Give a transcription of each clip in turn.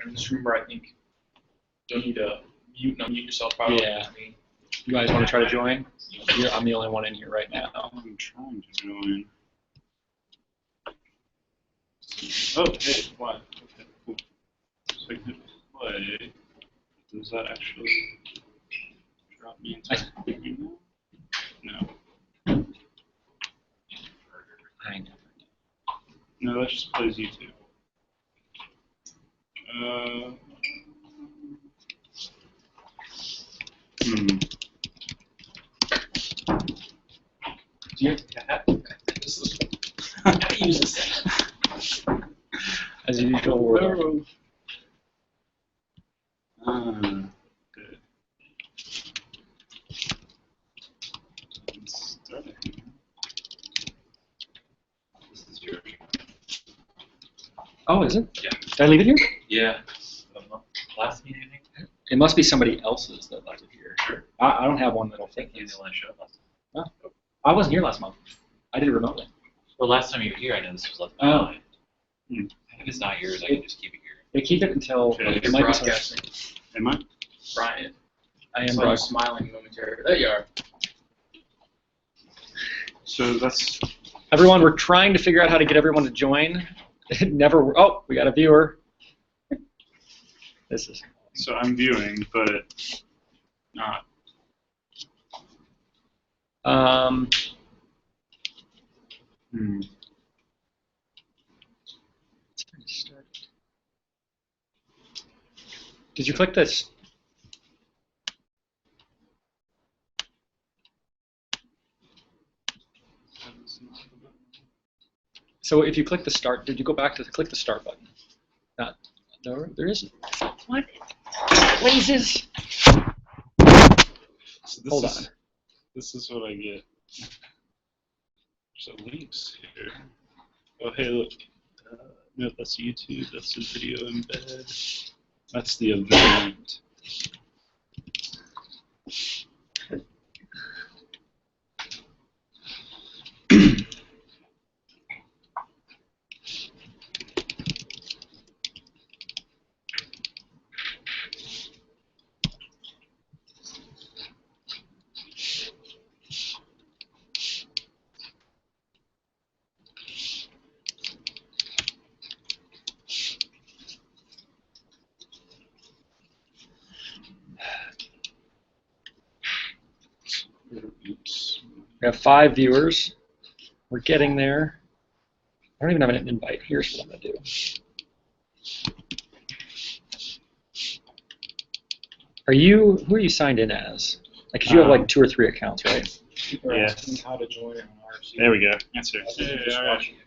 And the streamer, I think, don't need to mute and unmute yourself. Probably. Yeah. You guys want to try to join? I'm the only one in here right now. I'm trying to join. Oh, hey, what? Okay, cool. So I can play. Does that actually drop me into the preview now? No. I know. No, that just plays YouTube. Do you have this is how to use this? As usual, we're good. Let's start it. This is yours. Oh, is it? Yeah. Did I leave it here? Yeah. Last meeting, I think. It must be somebody else's that left it here. Sure. I don't have one that'll I think fit he's this. the one that showed up last time. Oh. I wasn't here last month. I did it remotely. Well, last time you were here, I know this was left Oh. behind. If it's not yours, I can just keep it here. They keep it until Okay. it might be some- Am I? Brian. I am So I'm broadcasting. smiling momentarily. There you are. So that's. Everyone, we're trying to figure out how to get everyone to join. It never. Oh, we got a viewer. This is. So I'm viewing, but not. Did you click this? So if you click the start, did you go back to click the start button? Not. No, there isn't. What? Blazes. So Hold on. This is what I get. There's links here. Oh, hey, look. No, that's YouTube. That's the video embed. That's the event. Oops. We have 5 viewers. We're getting there. I don't even have an invite. Here's what I'm going to do. Who are you signed in as? Like, 'cause you have like 2 or 3 accounts, right? Yeah. How to join on RC. There we go. Answer. Just All right. watching it.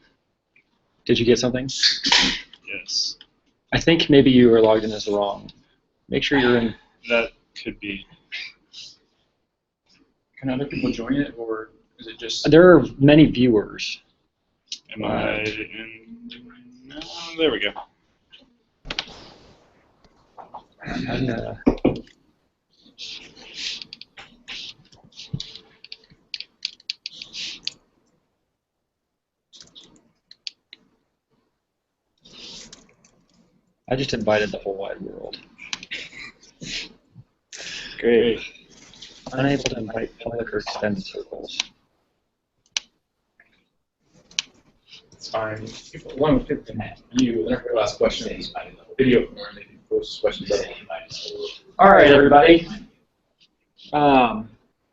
Did you get something? Yes. I think maybe you were logged in as wrong. Make sure you're in. That could be. Can other people join it, or is it just? There are many viewers. Am I in? No, there we go. I just invited the whole wide world. Great. Unable to invite public or extended circles. It's fine. One with people you ask questions. Video or they can post questions. All right, everybody.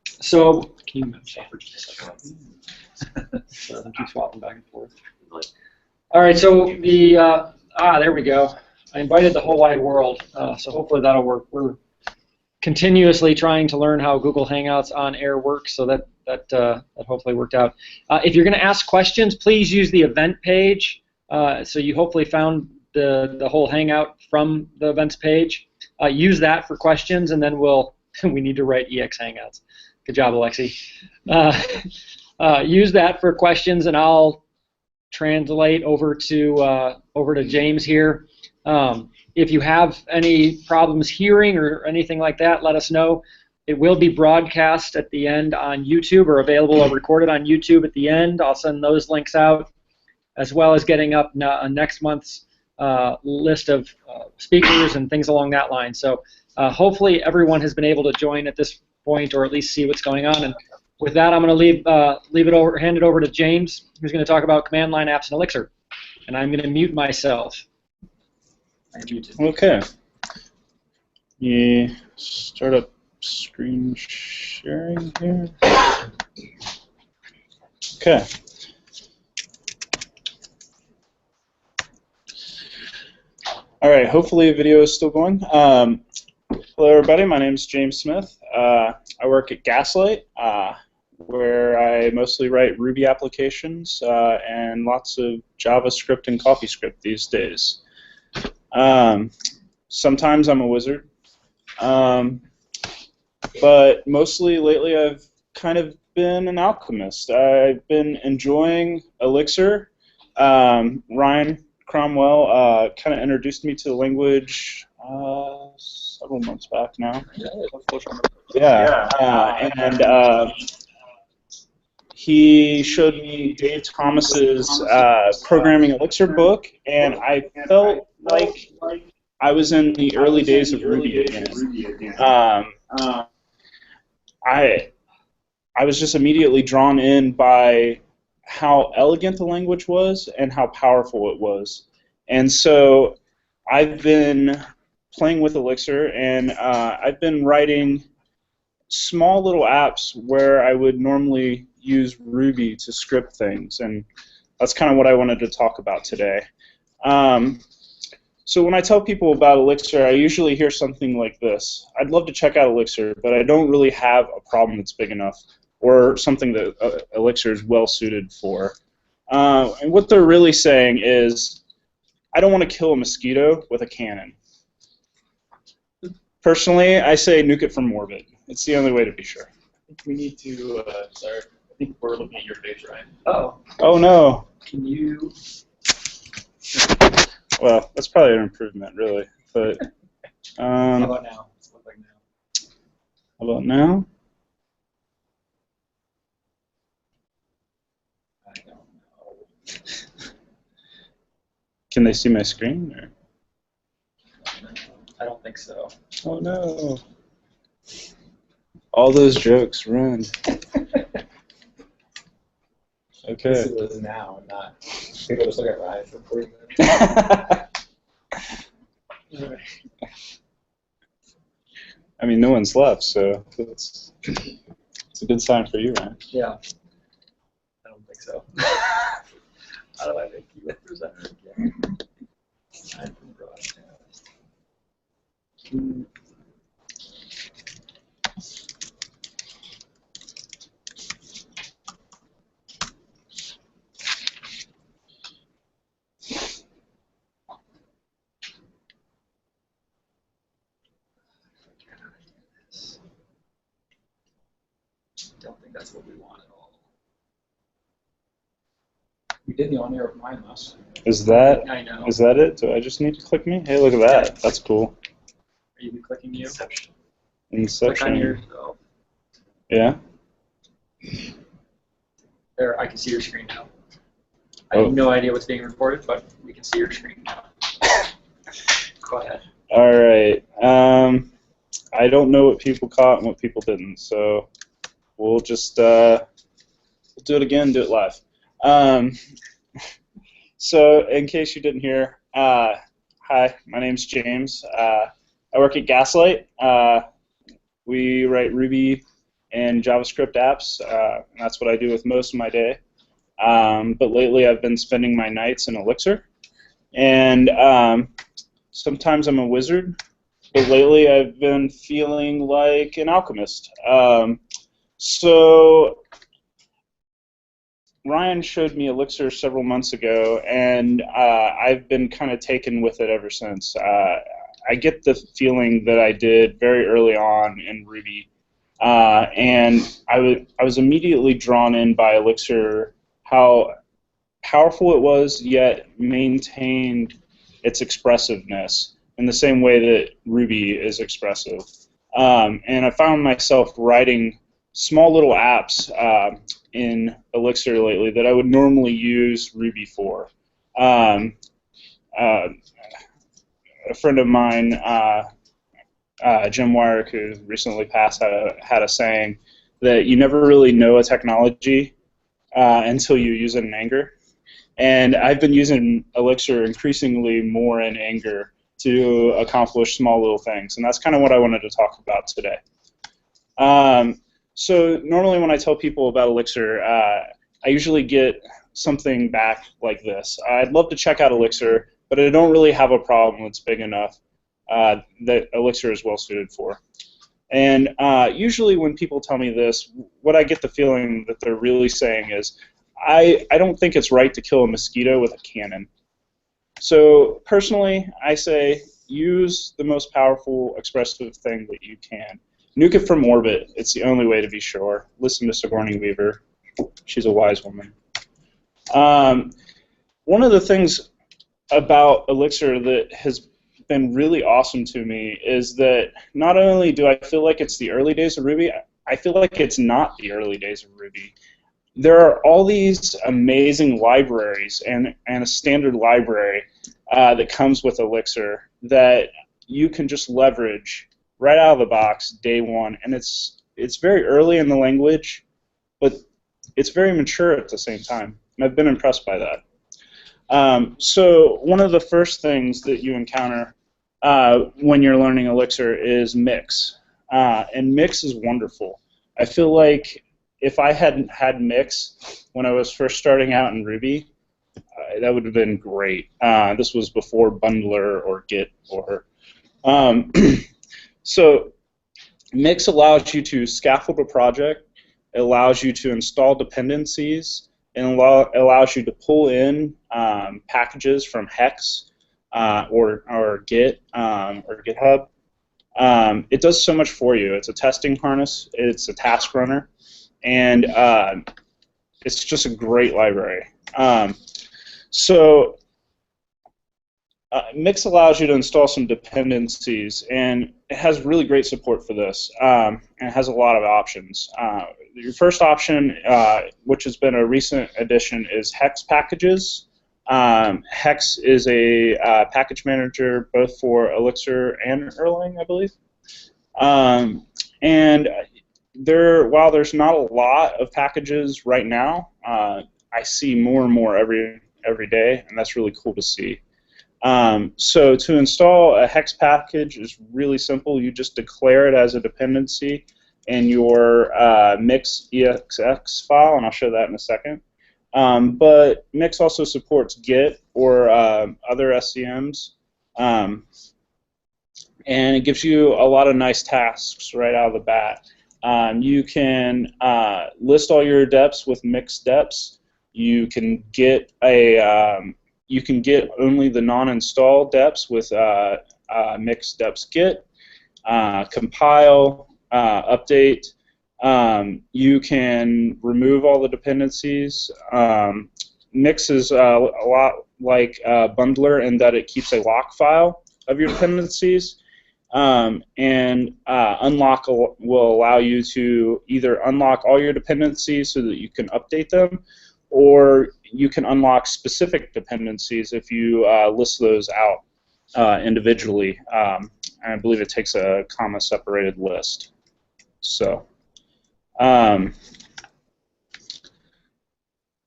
So can you stop for just a second? So keep swapping back and forth. All right, so the there we go. I invited the whole wide world, so hopefully that'll work. We're continuously trying to learn how Google Hangouts on air works, so that hopefully worked out. If you're going to ask questions, please use the event page. So you hopefully found the whole Hangout from the events page. Use that for questions, and then we need to write EX Hangouts. Good job, Alexi. Use that for questions, and I'll translate over to James here. If you have any problems hearing or anything like that, let us know. It will be broadcast at the end on YouTube, or available or recorded on YouTube at the end. I'll send those links out, as well as getting up next month's list of speakers and things along that line. So hopefully everyone has been able to join at this point, or at least see what's going on. And with that, I'm going to hand it over to James, who's going to talk about command line apps in Elixir. And I'm going to mute myself. I'm muted. Okay. Yeah, start up screen sharing here. Okay. All right, hopefully the video is still going. Hello everybody, my name is James Smith. I work at Gaslight, where I mostly write Ruby applications and lots of JavaScript and CoffeeScript these days. Sometimes I'm a wizard, but mostly lately I've kind of been an alchemist. I've been enjoying Elixir. Ryan Cromwell kind of introduced me to the language several months back now. Yeah, and he showed me Dave Thomas's Programming Elixir book, and I felt like I was in the early days of Ruby again. I was just immediately drawn in by how elegant the language was and how powerful it was. And so I've been playing with Elixir, and I've been writing small little apps where I would normally use Ruby to script things, and that's kind of what I wanted to talk about today. So when I tell people about Elixir, I usually hear something like this. I'd love to check out Elixir, but I don't really have a problem that's big enough, or something that Elixir is well suited for. And what they're really saying is, I don't want to kill a mosquito with a cannon. Personally, I say nuke it from orbit. It's the only way to be sure. I think we need to start. I think we're looking at your page, Ryan. Oh. Oh no. Can you? Well, that's probably an improvement, really. But How about now? What's it look like now? how about now? I don't know. Can they see my screen? Or? I don't think so. Oh no. All those jokes, run. Okay. This is now, not. People just look at Ryan for 40 minutes. I mean, no one's left, so it's a good sign for you, Ryan. Yeah. I don't think so. How do I make you a presenter again? I'm from broadcast. Don't think that's what we want at all. We did the on-air of mine last time. Is that I know. is that it? Do I just need to click me? Hey, look at that. That's cool. Are you clicking you? Inception. Click on Inception. yourself. Yeah. There, I can see your screen now. I Oh. have no idea what's being recorded, but we can see your screen now. Go ahead. All right. I don't know what people caught and what people didn't, so we'll just we'll do it again. Do it live. So, in case you didn't hear, hi, my name's James. I work at Gaslight. We write Ruby and JavaScript apps, and that's what I do with most of my day. But lately I've been spending my nights in Elixir, and sometimes I'm a wizard, but lately I've been feeling like an alchemist. So Ryan showed me Elixir several months ago, and I've been kind of taken with it ever since. I get the feeling that I did very early on in Ruby, and I was immediately drawn in by Elixir, how powerful it was, yet maintained its expressiveness in the same way that Ruby is expressive. And I found myself writing small little apps in Elixir lately that I would normally use Ruby for. a friend of mine, Jim Wyrick, who recently passed, had a saying that you never really know a technology until you use it in anger. And I've been using Elixir increasingly more in anger to accomplish small little things, and that's kind of what I wanted to talk about today. So normally when I tell people about Elixir, I usually get something back like this. I'd love to check out Elixir, but I don't really have a problem that's big enough that Elixir is well suited for. And usually when people tell me this, what I get the feeling that they're really saying is, I don't think it's right to kill a mosquito with a cannon. So personally, I say use the most powerful expressive thing that you can. Nuke it from orbit. It's the only way to be sure. Listen to Sigourney Weaver. She's a wise woman. One of the things about Elixir that has been really awesome to me is that not only do I feel like it's the early days of Ruby, I feel like it's not the early days of Ruby. There are all these amazing libraries and a standard library that comes with Elixir that you can just leverage right out of the box day one, and it's very early in the language, but it's very mature at the same time, and I've been impressed by that. So one of the first things that you encounter when you're learning Elixir is mix, and mix is wonderful. I feel like if I hadn't had mix when I was first starting out in Ruby, that would have been great. This was before bundler or git or so mix allows you to scaffold a project. It allows you to install dependencies, and allows you to pull in packages from Hex or Git or GitHub. It does so much for you. It's a testing harness. It's a task runner. And it's just a great library. So Mix allows you to install some dependencies, and it has really great support for this, and it has a lot of options. Your first option, which has been a recent addition, is Hex packages. Hex is a package manager both for Elixir and Erlang, I believe. And while there's not a lot of packages right now, I see more and more every day, and that's really cool to see. So to install a Hex package is really simple. You just declare it as a dependency in your Mix EXX file, and I'll show that in a second. But Mix also supports Git or other SCMs, and it gives you a lot of nice tasks right out of the bat. You can list all your deps with Mix deps. You can get only the non-install deps with Mix deps git, compile, update. You can remove all the dependencies. Mix is a lot like Bundler in that it keeps a lock file of your dependencies. And unlock will allow you to either unlock all your dependencies so that you can update them, or you can unlock specific dependencies if you list those out individually. I believe it takes a comma-separated list. So,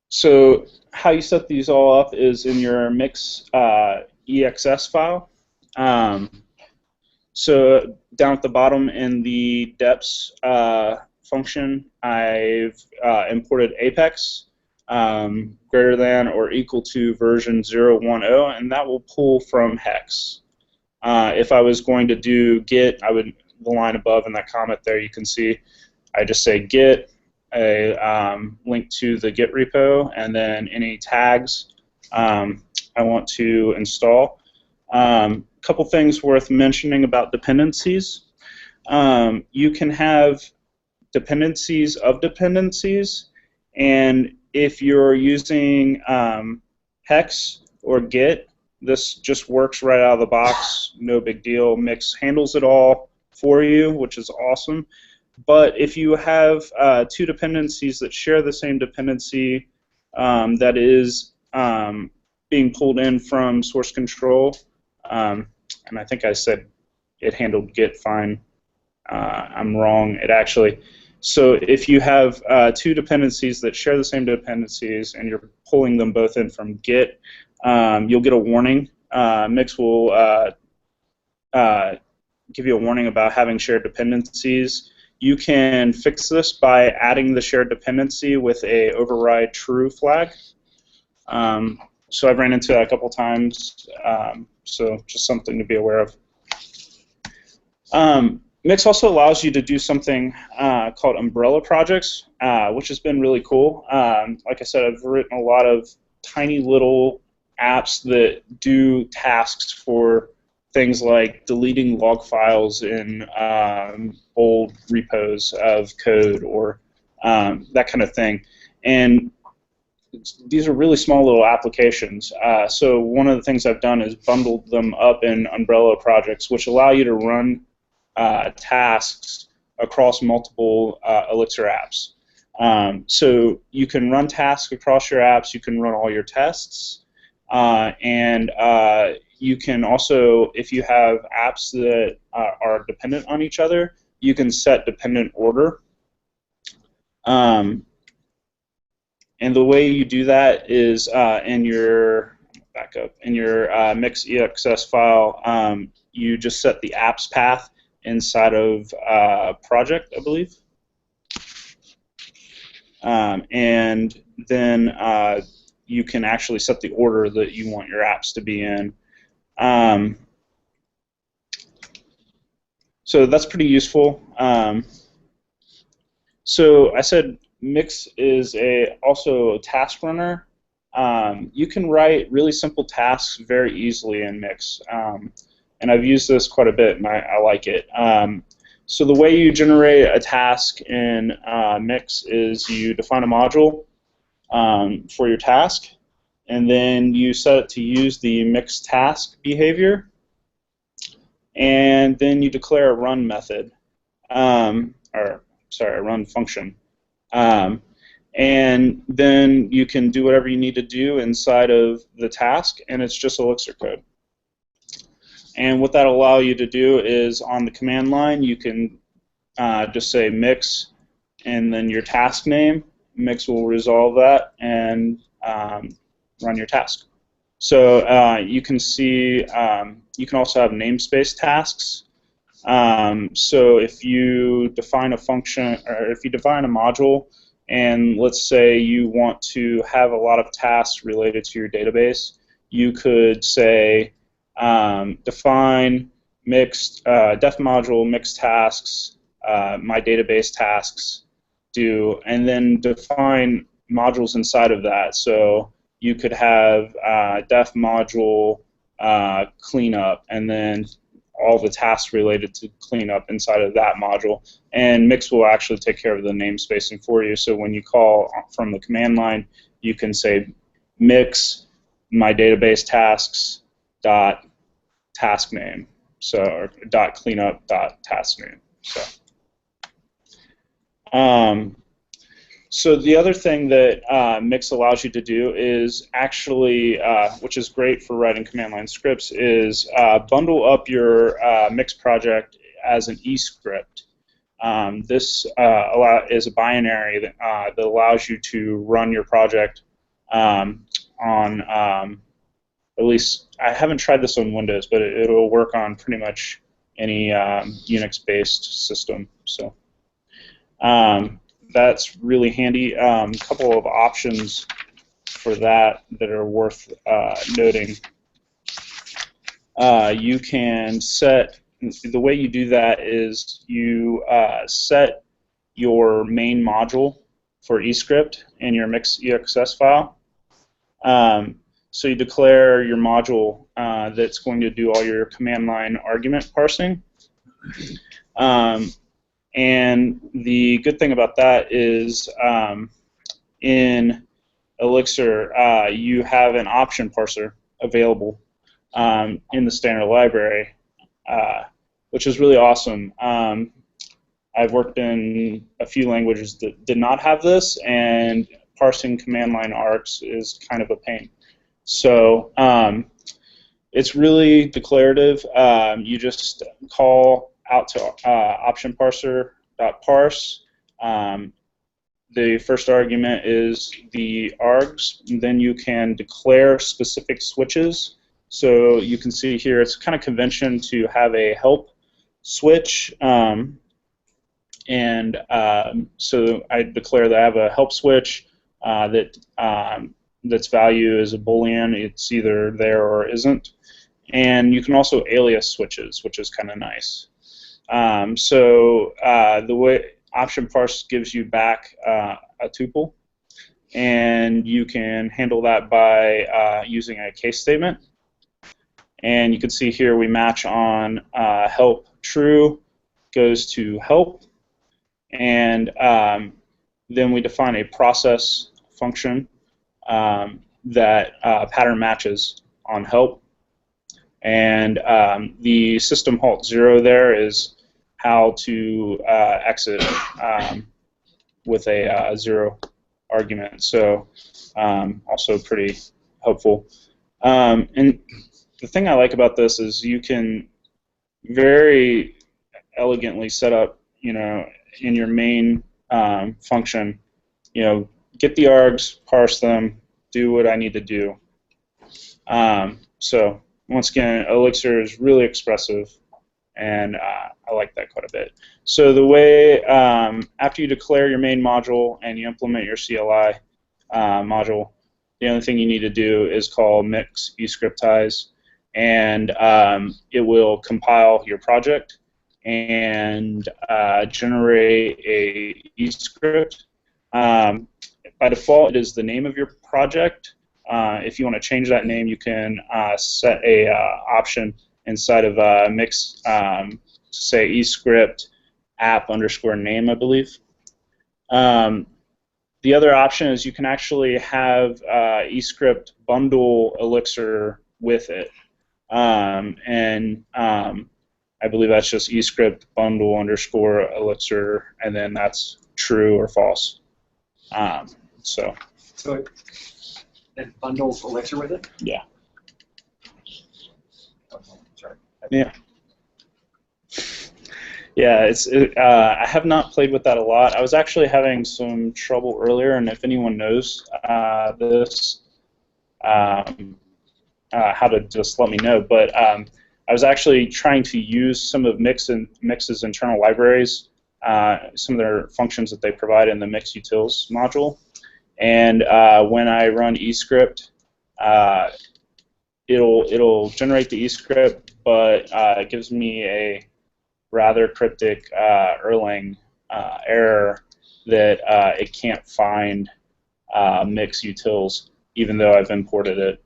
so how you set these all up is in your Mix EXS file. So down at the bottom in the deps function, I've imported Apex greater than or equal to version 0.10, and that will pull from Hex. If I was going to do Git, the line above in that comment there, you can see I just say Git, a link to the Git repo, and then any tags I want to install. Couple things worth mentioning about dependencies. You can have dependencies of dependencies, and if you're using Hex or Git, this just works right out of the box, no big deal. Mix handles it all for you, which is awesome. But if you have two dependencies that share the same dependency that is being pulled in from source control, and I think I said it handled Git fine. I'm wrong. It actually. So if you have two dependencies that share the same dependencies and you're pulling them both in from Git, you'll get a warning. Mix will give you a warning about having shared dependencies. You can fix this by adding the shared dependency with a override true flag. So I've ran into that a couple times, so just something to be aware of. Mix also allows you to do something called umbrella projects, which has been really cool. Like I said, I've written a lot of tiny little apps that do tasks for things like deleting log files in old repos of code or that kind of thing. And these are really small little applications. So one of the things I've done is bundled them up in umbrella projects, which allow you to run tasks across multiple Elixir apps. So you can run tasks across your apps, you can run all your tests, and you can also, if you have apps that are dependent on each other, you can set dependent order. And the way you do that is in your mix EXS file, you just set the apps path inside of project, I believe. And then you can actually set the order that you want your apps to be in. So that's pretty useful. So I said Mix is also a task runner. You can write really simple tasks very easily in Mix. And I've used this quite a bit, and I like it. So the way you generate a task in Mix is you define a module for your task, and then you set it to use the Mix task behavior, and then you declare a run method, or sorry, a run function. And then you can do whatever you need to do inside of the task, and it's just Elixir code. And what that'll allow you to do is on the command line, you can just say mix and then your task name. Mix will resolve that and run your task. So you can see, you can also have namespace tasks. So if you define a function, or if you define a module, and let's say you want to have a lot of tasks related to your database, you could say define mixed def module mixed tasks, my database tasks do, and then define modules inside of that. So you could have def module cleanup, and then all the tasks related to cleanup inside of that module. And Mix will actually take care of the namespacing for you. So when you call from the command line, you can say mix my database tasks dot task name, so or dot cleanup dot task name. So the other thing that Mix allows you to do is actually, which is great for writing command line scripts, is bundle up your Mix project as an e-script. This is a binary that allows you to run your project on, at least, I haven't tried this on Windows, but it'll work on pretty much any Unix-based system. So that's really handy. A couple of options for that are worth noting. You can set, the way you do that is you set your main module for eScript in your mix EXS file. So you declare your module that's going to do all your command line argument parsing. And the good thing about that is in Elixir, you have an option parser available in the standard library, which is really awesome. I've worked in a few languages that did not have this, and parsing command line args is kind of a pain. So it's really declarative. You just call out to option parser.parse. The first argument is the args, and then you can declare specific switches. So you can see here it's kind of convention to have a help switch, so I declare that I have a help switch that's value is a Boolean. It's either there or isn't. And you can also alias switches, which is kind of nice. The way option parse gives you back a tuple, and you can handle that by using a case statement. And you can see here we match on help true goes to help, and then we define a process function that pattern matches on help. And the system halt 0 there is how to exit with a 0 argument. So also pretty helpful. And the thing I like about this is you can very elegantly set up, in your main function, get the args, parse them, do what I need to do. So once again, Elixir is really expressive, and I like that quite a bit. So the way, after you declare your main module and you implement your CLI module, the only thing you need to do is call mix escriptize, and it will compile your project and generate a escript. By default, it is the name of your project. If you want to change that name, you can set a option inside of mix to say escript app_name, I believe. The other option is you can actually have escript bundle Elixir with it, and I believe that's just escript bundle_ Elixir, and then that's true or false. So it bundles Elixir with it? Yeah. Oh, sorry. Yeah. Yeah, I have not played with that a lot. I was actually having some trouble earlier, and if anyone knows this, how to just let me know. But I was actually trying to use some of Mix's internal libraries, some of their functions that they provide in the Mix utils module. And when I run escript, it'll generate the escript, but it gives me a rather cryptic Erlang error that it can't find Mix utils, even though I've imported it.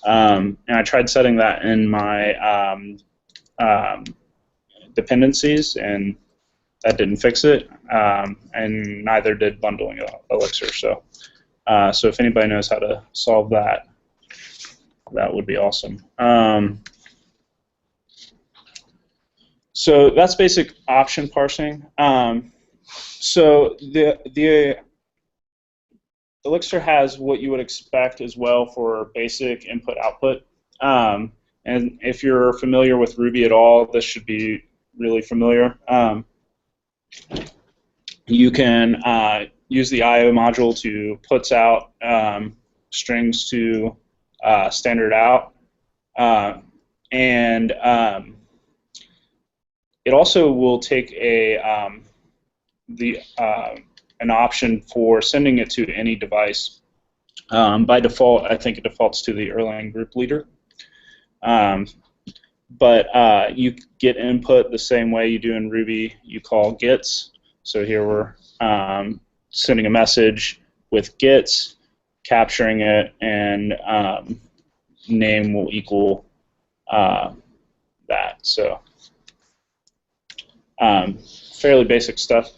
And I tried setting that in my dependencies, and that didn't fix it, and neither did bundling Elixir. So if anybody knows how to solve that, that would be awesome. So that's basic option parsing. So the Elixir has what you would expect as well for basic input-output. And if you're familiar with Ruby at all, this should be really familiar. You can use the IO module to puts out strings to standard out, and it also will take an option for sending it to any device. By default, I think it defaults to the Erlang group leader. But you get input the same way you do in Ruby. You call gets. So here we're sending a message with gets, capturing it, and name will equal that. So fairly basic stuff.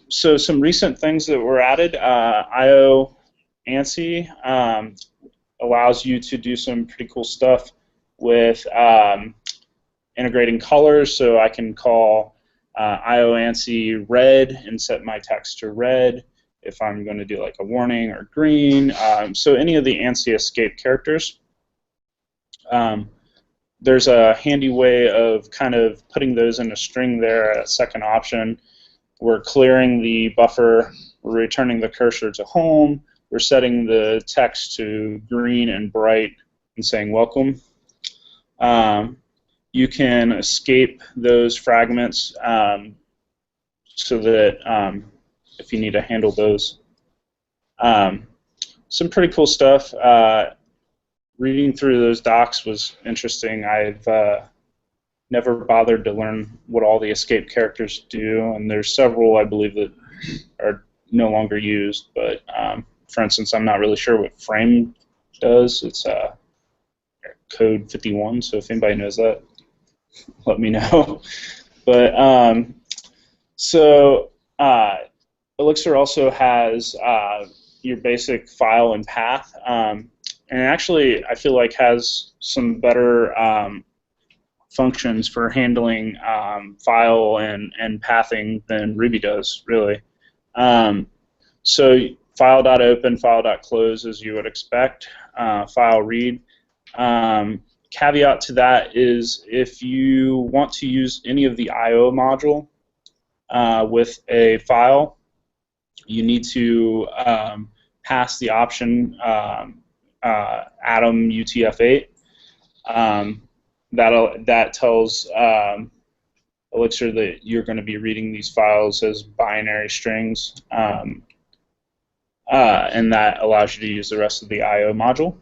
So some recent things that were added, IO ANSI allows you to do some pretty cool stuff with integrating colors. So I can call IO ANSI red and set my text to red, if I'm going to do like a warning or green. So any of the ANSI escape characters. There's a handy way of kind of putting those in a string there, a second option. We're clearing the buffer, we're returning the cursor to home, we're setting the text to green and bright and saying welcome. You can escape those fragments so that if you need to handle those. Some pretty cool stuff. Reading through those docs was interesting. I've never bothered to learn what all the escape characters do, and there's several, I believe, that are no longer used. But for instance, I'm not really sure what frame does. It's code 51, so if anybody knows that, let me know. But Elixir also has your basic file and path. And actually, I feel like has some better functions for handling file and pathing than Ruby does, really. So file.open, file.close, as you would expect, file read. Caveat to that is if you want to use any of the I/O module with a file, you need to pass the option Atom UTF-8. That tells Elixir that you're going to be reading these files as binary strings, and that allows you to use the rest of the I/O module.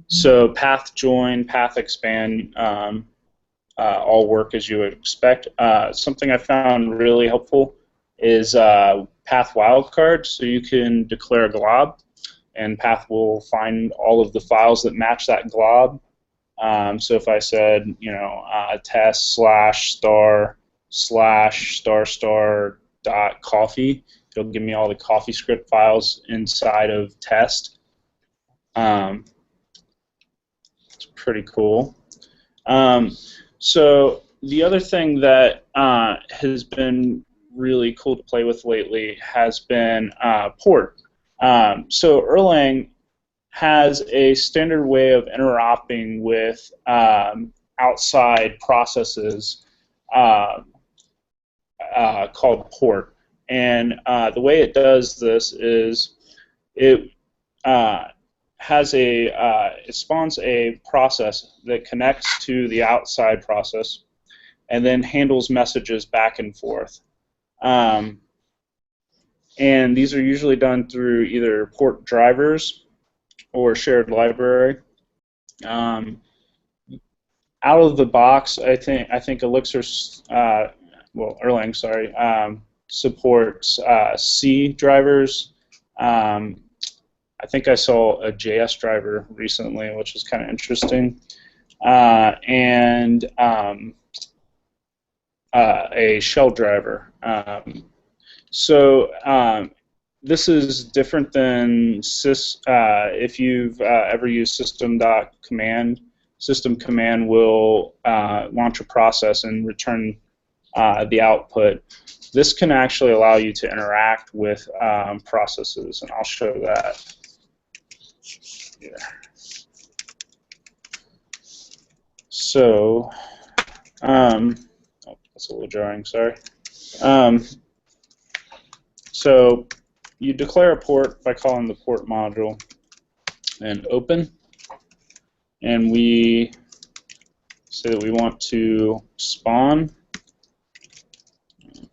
So path join, path expand all work as you would expect. Something I found really helpful is path wildcard, so you can declare a glob, and path will find all of the files that match that glob. So if I said, you know, test/star/star.coffee, it'll give me all the coffee script files inside of test. It's pretty cool. So the other thing that has been really cool to play with lately has been port. So Erlang has a standard way of interoperating with outside processes called port. And the way it does this is it it spawns a process that connects to the outside process and then handles messages back and forth. And these are usually done through either port drivers or shared library. Out of the box, I think Elixir, Erlang, sorry, supports C drivers. I think I saw a JS driver recently, which is kind of interesting, and a shell driver. This is different than if you've ever used system.command. System command will launch a process and return the output. This can actually allow you to interact with processes, and I'll show that here. So, that's a little jarring, sorry. So you declare a port by calling the port module and open, and we say that we want to spawn.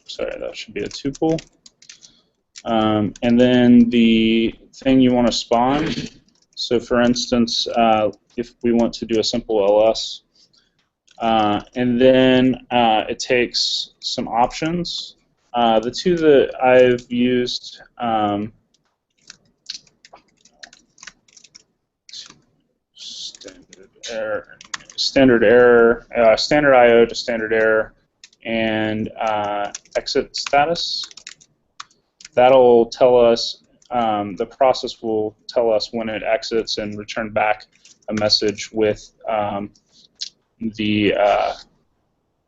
Sorry, that should be a tuple. And then the thing you want to spawn. So for instance, if we want to do a simple ls, and then it takes some options. The two that I've used, standard IO to standard error, and exit status. That'll tell us, the process will tell us when it exits and return back a message with the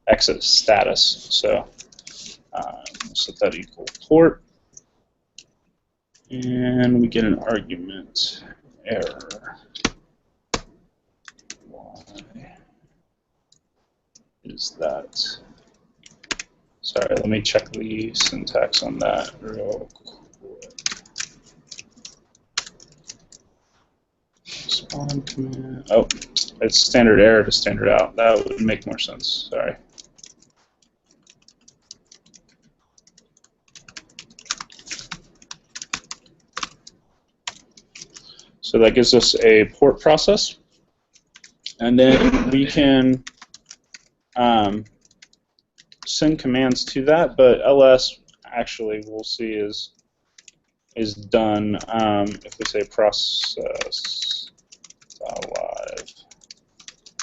exit status. So set that equal port. and we get an argument error. Why is that? Sorry, let me check the syntax on that real quick. Spawn command. Oh, it's standard error to standard out. That would make more sense. Sorry. So that gives us a port process, and then we can send commands to that. But ls actually we'll see is done if we say process live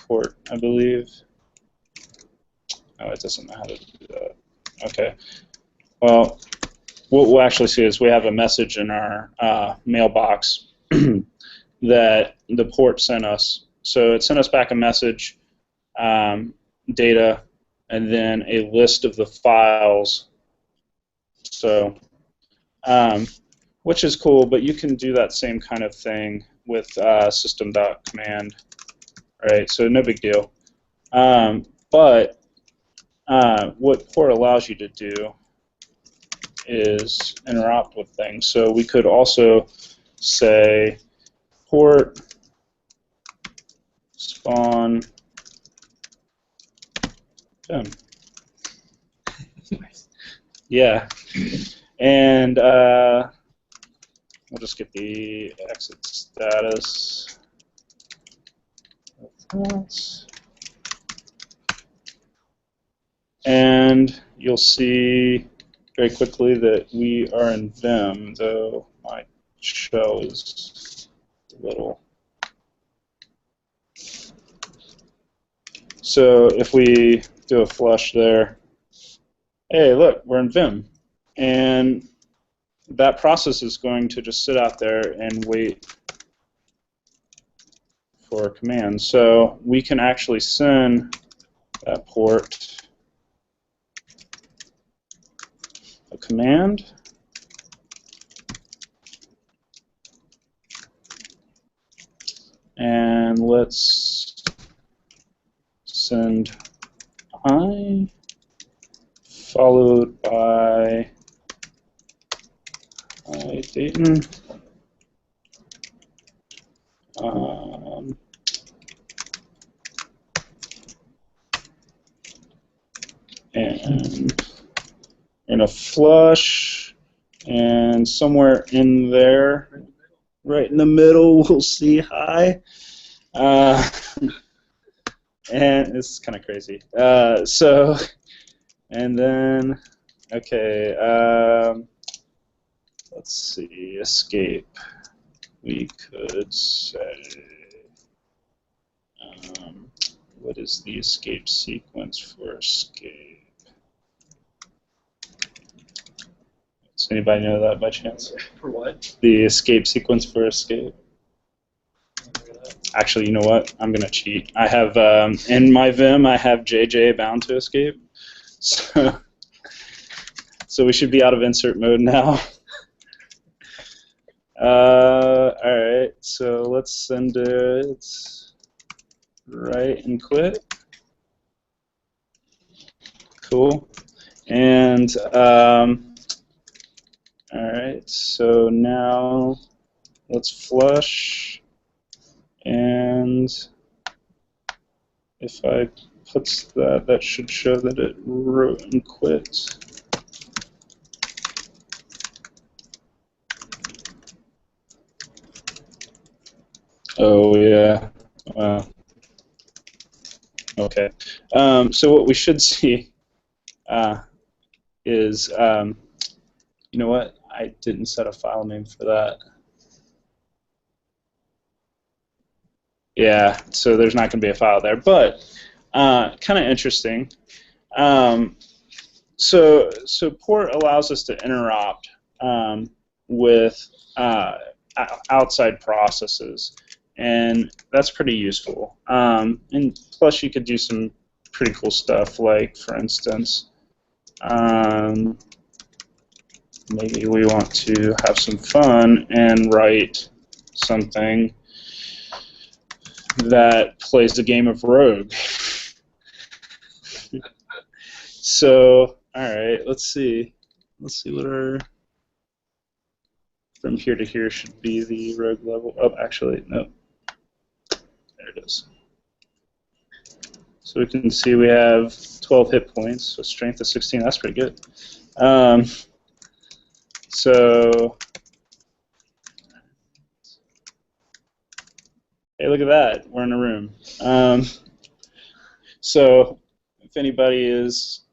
port, I believe. Oh, it doesn't know how to do that. Okay. Well, what we'll actually see is we have a message in our mailbox that the port sent us. So it sent us back a message, data, and then a list of the files. So, which is cool, but you can do that same kind of thing with system.command, right? So no big deal. But what port allows you to do is interrupt with things. So we could also say port spawn vim. Yeah, and we'll just get the exit status of that. And you'll see very quickly that we are in Vim, though my shell is a little. So if we do a flush there, hey, look, we're in Vim. And that process is going to just sit out there and wait for a command. So we can actually send that port a command. And let's send hi followed by hi Dayton. And in a flush, and somewhere in there, right in the middle, we'll see hi. And this is kind of crazy. So, and then, okay, let's see, escape. We could say, what is the escape sequence for escape? Does anybody know that by chance? For what? The escape sequence for escape. Actually, you know what? I'm going to cheat. I have, in my Vim, I have JJ bound to escape. So we should be out of insert mode now. Alright, so let's send it right and quit. Cool. And, alright, so now let's flush. And if I put that, that should show that it wrote and quit. Oh yeah. Okay. So what we should see is, you know what? I didn't set a file name for that. Yeah, so there's not going to be a file there, but kind of interesting. So port allows us to interrupt with outside processes, and that's pretty useful. And plus, you could do some pretty cool stuff, like, for instance, maybe we want to have some fun and write something that plays the game of Rogue. So, all right, let's see. Let's see what our from here to here should be the Rogue level. Oh, actually, no. There it is. So we can see we have 12 hit points, so strength of 16. That's pretty good. So, hey, look at that. We're in a room. So, if anybody is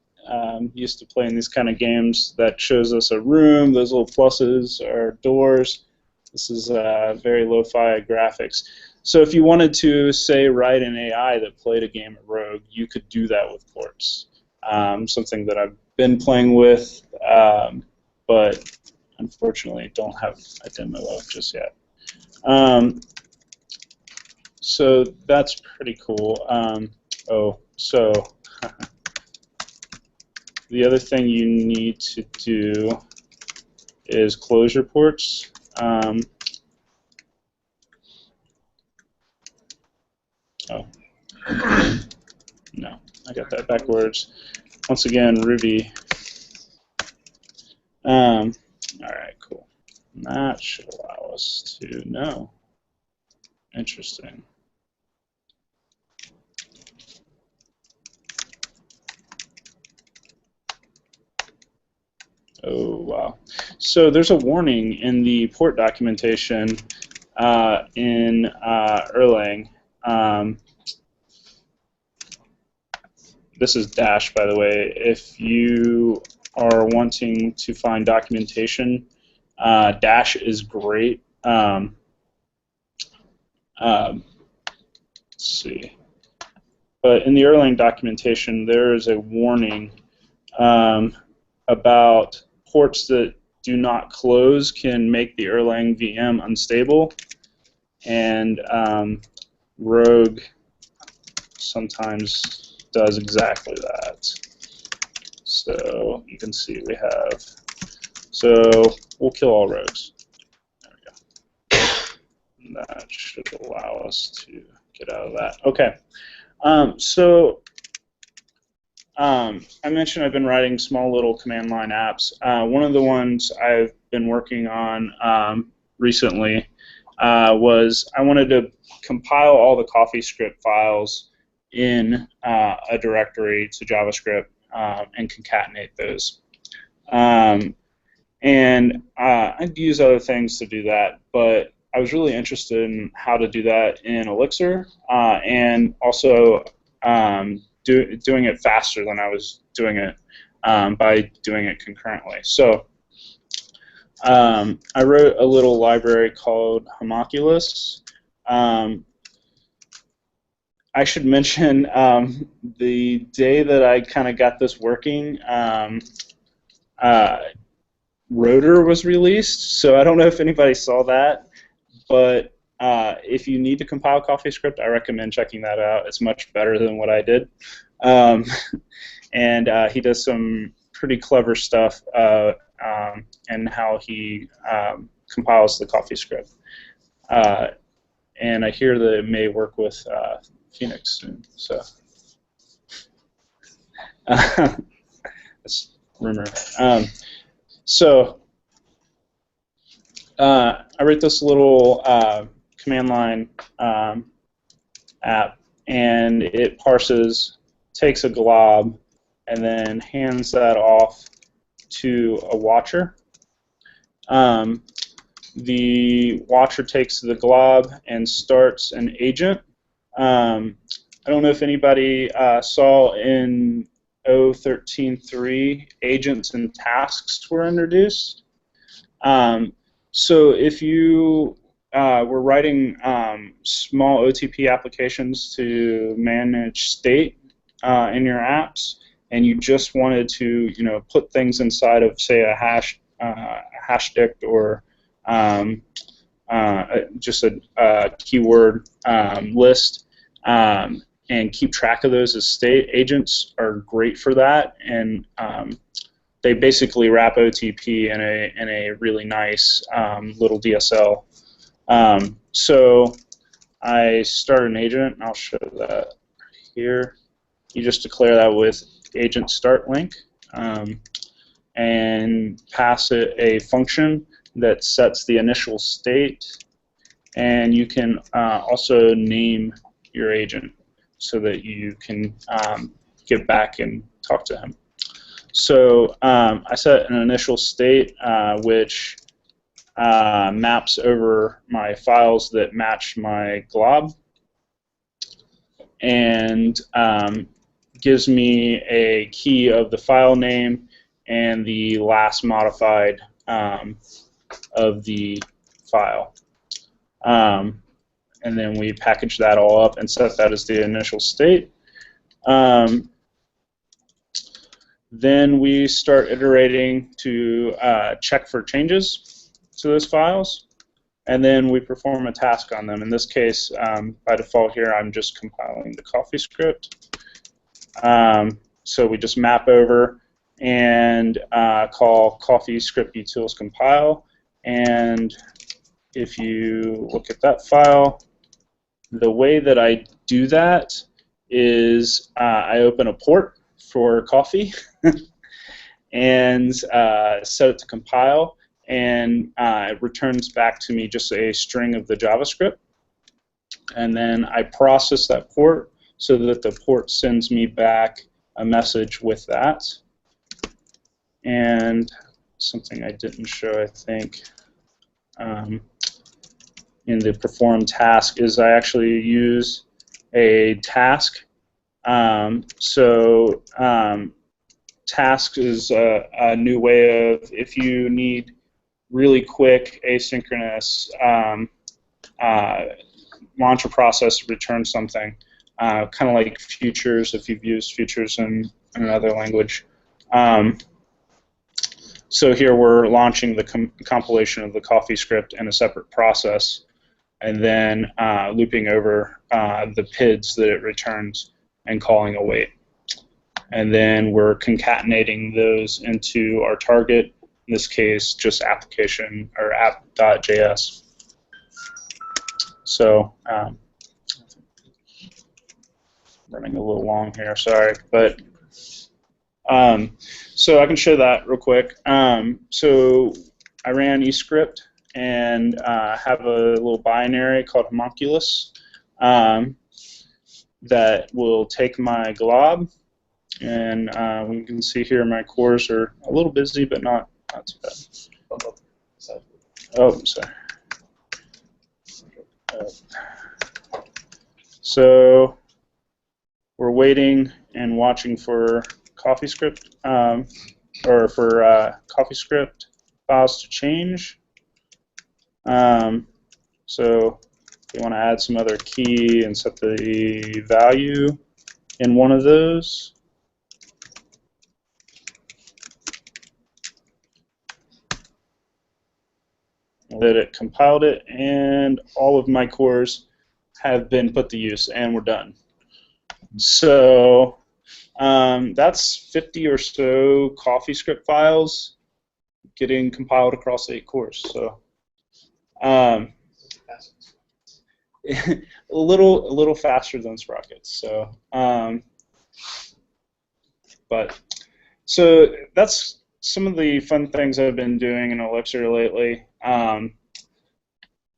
used to playing these kind of games, that shows us a room. Those little pluses are doors. This is very lo-fi graphics. So if you wanted to, say, write an AI that played a game of Rogue, you could do that with ports. Something that I've been playing with, but unfortunately don't have a demo of just yet. So that's pretty cool. So the other thing you need to do is close your ports. Oh, no, I got that backwards. Once again, Ruby. All right, cool. And that should allow us to know. Interesting. Oh, wow. So there's a warning in the port documentation in Erlang. This is Dash, by the way. If you are wanting to find documentation, Dash is great. Let's see. But in the Erlang documentation, there is a warning about ports that do not close can make the Erlang VM unstable, and Rogue sometimes does exactly that. So you can see we have, so we'll kill all rogues. There we go. And that should allow us to get out of that. Okay. I mentioned I've been writing small little command line apps. One of the ones I've been working on recently was I wanted to compile all the CoffeeScript files in a directory to JavaScript and concatenate those. And I'd use other things to do that, but I was really interested in how to do that in Elixir and also doing it faster than I was doing it by doing it concurrently. So I wrote a little library called Homunculus. I should mention the day that I kind of got this working, Rotor was released, so I don't know if anybody saw that, but if you need to compile CoffeeScript, I recommend checking that out. It's much better than what I did. And he does some pretty clever stuff in how he compiles the CoffeeScript. And I hear that it may work with Phoenix soon. So that's rumor. I wrote this little command line app, and it parses, takes a glob, and then hands that off to a watcher. The watcher takes the glob and starts an agent. I don't know if anybody saw in 0.13.3 agents and tasks were introduced. So if you were writing small OTP applications to manage state in your apps, and you just wanted to, put things inside of, say, a hash dict or just a keyword list, and keep track of those as state, agents are great for that. And they basically wrap OTP in a really nice little DSL. So I start an agent, and I'll show that here. You just declare that with agent start link, and pass it a function that sets the initial state, and you can also name your agent so that you can get back and talk to him. So I set an initial state which maps over my files that match my glob, and gives me a key of the file name and the last modified of the file. And then we package that all up and set that as the initial state. Then we start iterating to check for changes to those files, and then we perform a task on them. In this case, by default here, I'm just compiling the coffee script. So we just map over and call coffee script utils compile, and if you look at that file, the way that I do that is I open a port for coffee and set it to compile, and it returns back to me just a string of the JavaScript, and then I process that port so that the port sends me back a message with that. And something I didn't show, I think, in the perform task is I actually use a task. Task is a new way of, if you need really quick asynchronous launch a process, return something, kind of like futures if you've used futures in another language. So here we're launching the compilation of the coffee script in a separate process, and then looping over the PIDs that it returns and calling await. And then we're concatenating those into our target, in this case just application or app.js. So running a little long here, sorry, but so I can show that real quick. So I ran eScript and have a little binary called homunculus that will take my glob, and we can see here my cores are a little busy, but not too bad. Oh, sorry. So we're waiting and watching for CoffeeScript or for CoffeeScript files to change. So you want to add some other key and set the value in one of those. That it compiled it, and all of my cores have been put to use, and we're done. So that's 50 or so CoffeeScript files getting compiled across 8 cores. So a little faster than Sprockets. So so that's some of the fun things I've been doing in Elixir lately.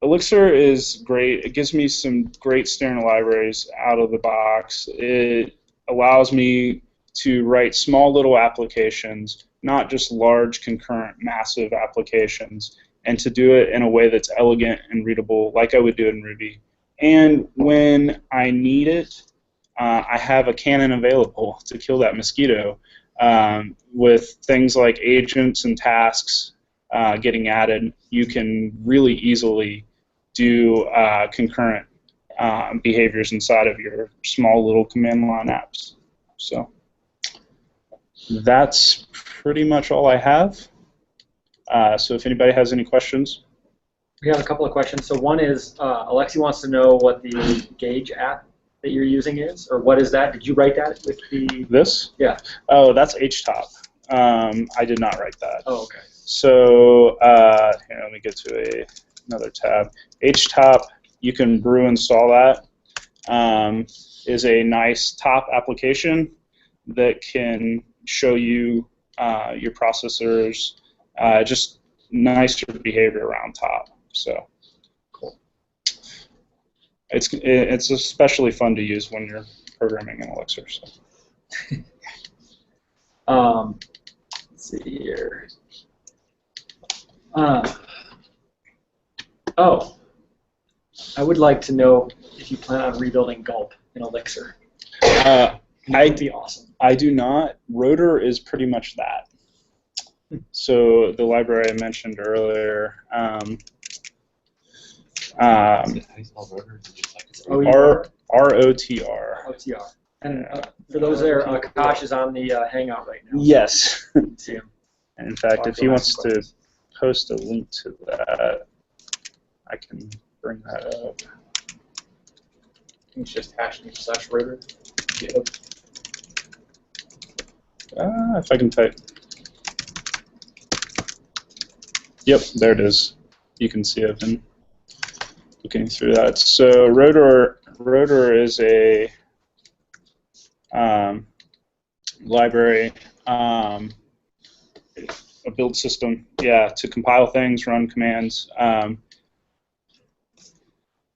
Elixir is great. It gives me some great standard libraries out of the box. It allows me to write small little applications, not just large, concurrent, massive applications, and to do it in a way that's elegant and readable like I would do it in Ruby. And when I need it, I have a cannon available to kill that mosquito with things like agents and tasks getting added. You can really easily do concurrent behaviors inside of your small little command line apps. So that's pretty much all I have. So if anybody has any questions. We have a couple of questions. So one is, Alexi wants to know what the Gauge app that you're using is, or what is that? Did you write that with the... This? Yeah. Oh, that's HTOP. I did not write that. Oh, okay. So here, let me get to another tab. HTOP, you can brew install that. Is a nice top application that can show you your processors, just nicer behavior around top. So cool. It's especially fun to use when you're programming in Elixir. So. Let's see here. Oh, I would like to know if you plan on rebuilding Gulp in Elixir. That would be awesome. I do not. Rotor is pretty much that. So the library I mentioned earlier, ROTR. OTR. And for those there, Akash is on the Hangout right now. Yes. See him. And in fact, if he wants to post a link to that, I can bring that up. It's just #/rotor. If I can type. Yep, there it is. You can see I've been looking through that. So Rotor is a library, a build system, to compile things, run commands.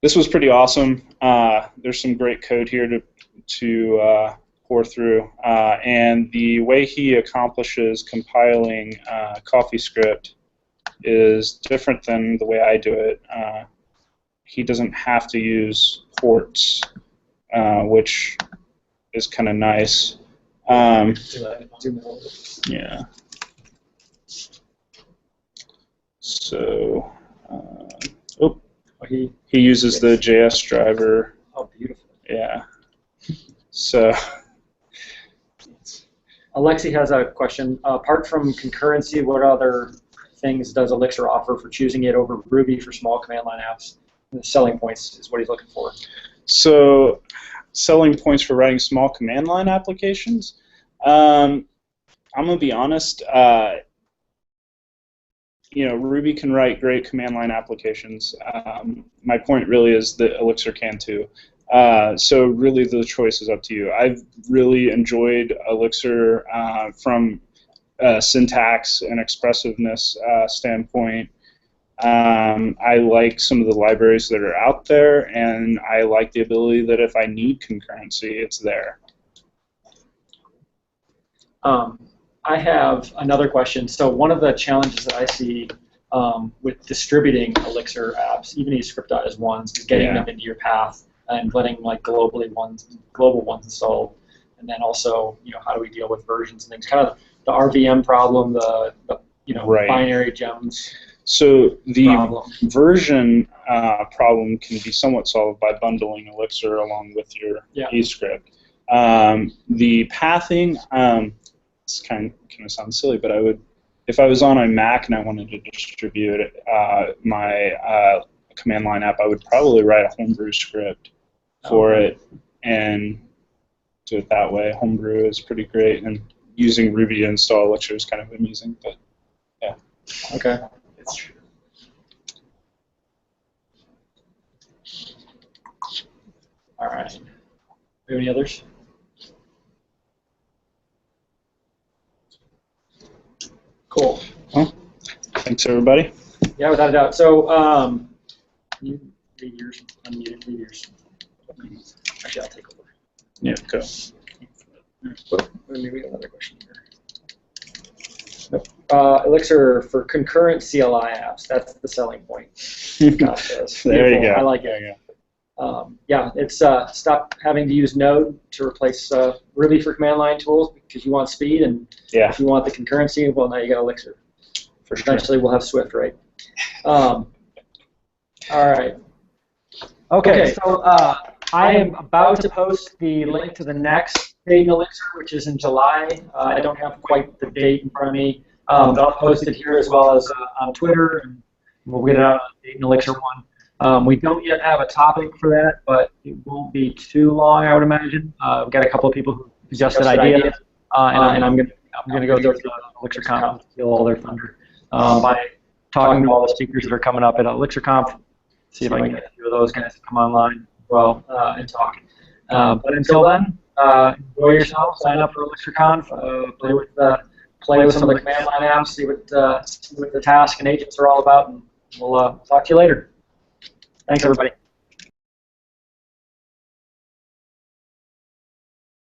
This was pretty awesome. There's some great code here to pour through, and the way he accomplishes compiling CoffeeScript is different than the way I do it. He doesn't have to use ports, which is kind of nice. Yeah. So, he uses the JS driver. Oh, beautiful. Yeah. So. Alexi has a question. Apart from concurrency, what other things does Elixir offer for choosing it over Ruby for small command line apps? The selling points is what he's looking for. So, selling points for writing small command line applications? I'm going to be honest. Ruby can write great command line applications. My point really is that Elixir can too. So really the choice is up to you. I've really enjoyed Elixir from a syntax and expressiveness standpoint. I like some of the libraries that are out there, and I like the ability that if I need concurrency, it's there. I have another question. So one of the challenges that I see with distributing Elixir apps, even these script.as ones, is getting them into your path and letting global ones installed. And then also, how do we deal with versions and things? Kind of the RVM problem, the binary gems. So the problem. Version problem can be somewhat solved by bundling Elixir along with your eScript. The pathing, it's kind of sounds silly, but if I was on a Mac and I wanted to distribute my command line app, I would probably write a homebrew script for it and do it that way. Homebrew is pretty great, and using Ruby to install Elixir is kind of amusing, but yeah. Okay. It's true. All right. Do you have any others? Cool. Well, thanks, everybody. Yeah, without a doubt. So, you leave yours, unmuted, leave yours. Actually, I'll take over. Yeah, go. Maybe another question here. Nope. Elixir for concurrent CLI apps. That's the selling point. Gosh, that's there you go. I like it. It's stop having to use Node to replace Ruby for command line tools because you want speed, and if you want the concurrency, well, now you got Elixir. For sure. Eventually, we'll have Swift, right? All right. Okay, so I am about to post the link to the next Dayton Elixir, which is in July. I don't have quite the date in front of me, but I'll post it here as well as on Twitter, and we'll get it out on the Dayton Elixir one. We don't yet have a topic for that, but it won't be too long, I would imagine. We've got a couple of people who suggested ideas, and I'm going to I'm going to go to ElixirConf, steal all their thunder by talking to all the speakers that are coming up at ElixirConf. See if I can get a few of those guys to come online as well and talk. But until then, enjoy yourself. Sign up for ElixirConf. Play with some of the command line apps. See what the task and agents are all about. And we'll talk to you later. Thanks, everybody.